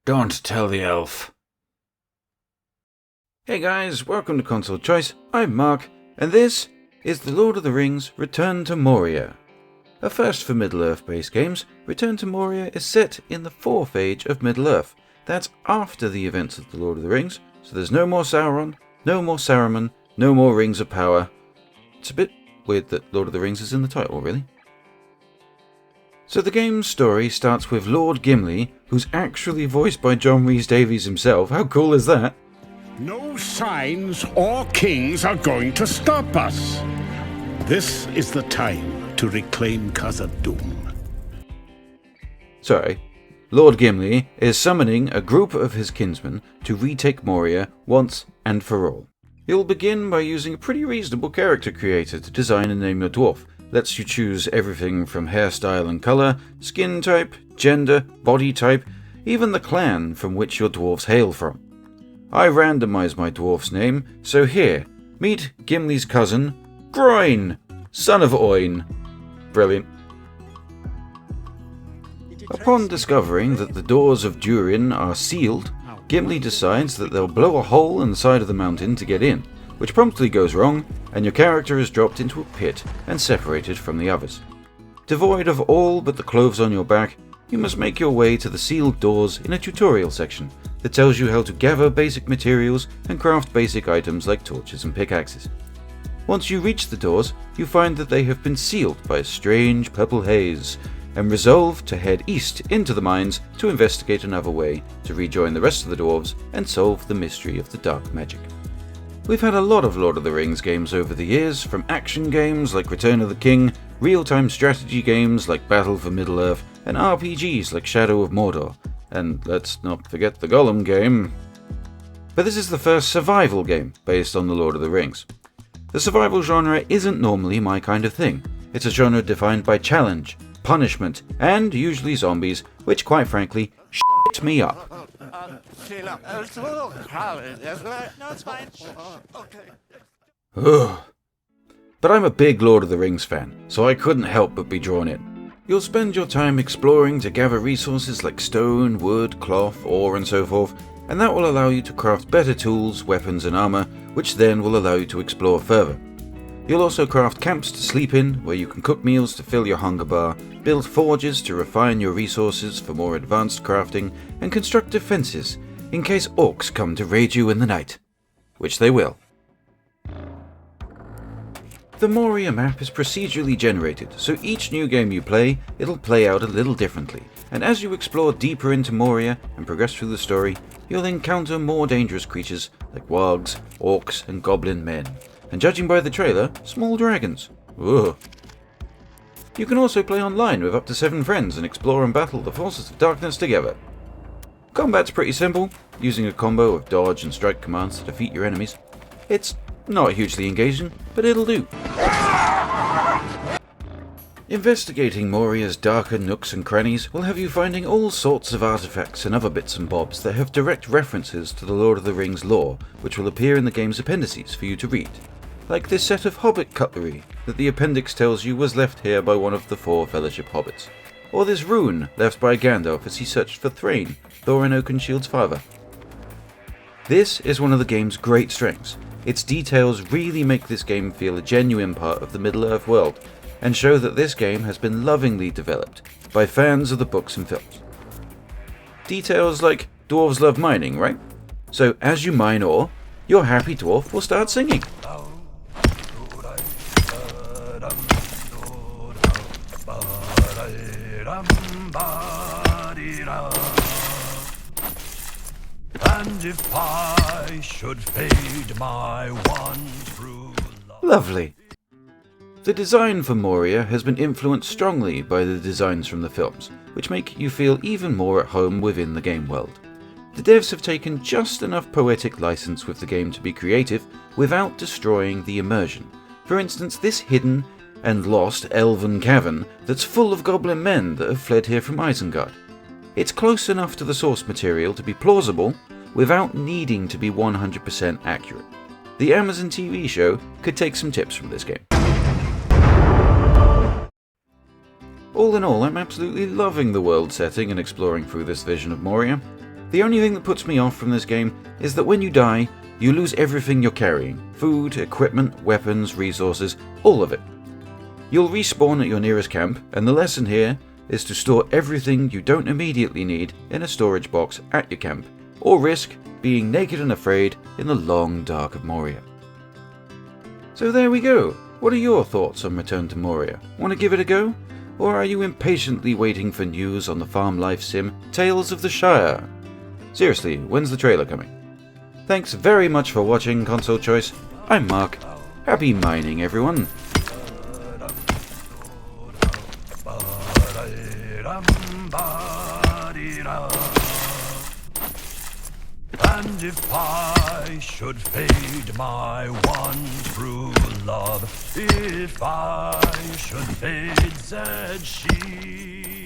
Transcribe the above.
Don't tell the elf. Hey guys, welcome to Console Choice. I'm Mark, and this is The Lord of the Rings Return to Moria. A first for Middle-earth based games, Return to Moria is set in the 4th age of Middle-earth. That's after the events of The Lord of the Rings, so there's no more Sauron, no more Saruman, no more Rings of Power. It's a bit weird that Lord of the Rings is in the title, really. So the game's story starts with Lord Gimli, who's actually voiced by Rhys Davies himself. How cool is that? No signs or kings are going to stop us. This is the time to reclaim Khazad-dûm. Sorry. Lord Gimli is summoning a group of his kinsmen to retake Moria once and for all. You'll begin by using a pretty reasonable character creator to design and name your dwarf. Lets you choose everything from hairstyle and colour, skin type, gender, body type, even the clan from which your dwarves hail from. I randomised my dwarf's name, so here, meet Gimli's cousin, Groin, son of Oin. Brilliant. Upon discovering that the doors of Durin are sealed, Gimli decides that they'll blow a hole in the side of the mountain to get in, which promptly goes wrong, and your character is dropped into a pit and separated from the others. Devoid of all but the clothes on your back, you must make your way to the sealed doors in a tutorial section that tells you how to gather basic materials and craft basic items like torches and pickaxes. Once you reach the doors, you find that they have been sealed by a strange purple haze, and resolve to head east into the mines to investigate another way to rejoin the rest of the dwarves and solve the mystery of the dark magic. We've had a lot of Lord of the Rings games over the years, from action games like Return of the King, real-time strategy games like Battle for Middle-earth, and RPGs like Shadow of Mordor, and let's not forget the Gollum game. But this is the first survival game based on the Lord of the Rings. The survival genre isn't normally my kind of thing. It's a genre defined by challenge, punishment, and usually zombies, which quite frankly, shit me up. It's a little crowded, isn't it? No, it's fine. Ugh. But I'm a big Lord of the Rings fan, so I couldn't help but be drawn in. You'll spend your time exploring to gather resources like stone, wood, cloth, ore, and so forth, and that will allow you to craft better tools, weapons, and armor, which then will allow you to explore further. You'll also craft camps to sleep in, where you can cook meals to fill your hunger bar, build forges to refine your resources for more advanced crafting, and construct defenses in case orcs come to raid you in the night. Which they will. The Moria map is procedurally generated, so each new game you play, it'll play out a little differently, and as you explore deeper into Moria and progress through the story, you'll encounter more dangerous creatures like wargs, orcs, and goblin men, and judging by the trailer, small dragons. Ugh. You can also play online with up to 7 friends and explore and battle the forces of darkness together. Combat's pretty simple, using a combo of dodge and strike commands to defeat your enemies. It's not hugely engaging, but it'll do. Investigating Moria's darker nooks and crannies will have you finding all sorts of artifacts and other bits and bobs that have direct references to the Lord of the Rings lore, which will appear in the game's appendices for you to read. Like this set of hobbit cutlery that the appendix tells you was left here by one of the 4 Fellowship hobbits. Or this rune left by Gandalf as he searched for Thrain, Thorin Oakenshield's father. This is one of the game's great strengths. Its details really make this game feel a genuine part of the Middle-earth world, and show that this game has been lovingly developed by fans of the books and films. Details like dwarves love mining, right? So as you mine ore, your happy dwarf will start singing. And if I should fade my one true love. Lovely. The design for Moria has been influenced strongly by the designs from the films, which make you feel even more at home within the game world. The devs have taken just enough poetic license with the game to be creative without destroying the immersion. For instance, this hidden and lost elven cavern that's full of goblin men that have fled here from Isengard. It's close enough to the source material to be plausible without needing to be 100% accurate. The Amazon TV show could take some tips from this game. All in all, I'm absolutely loving the world setting and exploring through this vision of Moria. The only thing that puts me off from this game is that when you die, you lose everything you're carrying. Food, equipment, weapons, resources, all of it. You'll respawn at your nearest camp, and the lesson here is to store everything you don't immediately need in a storage box at your camp, or risk being naked and afraid in the long dark of Moria. So there we go. What are your thoughts on Return to Moria? Want to give it a go? Or are you impatiently waiting for news on the farm life sim Tales of the Shire? Seriously, when's the trailer coming? Thanks very much for watching Console Choice. I'm Mark. Happy mining, everyone. And if I should fade my one true love, if I should fade, said she.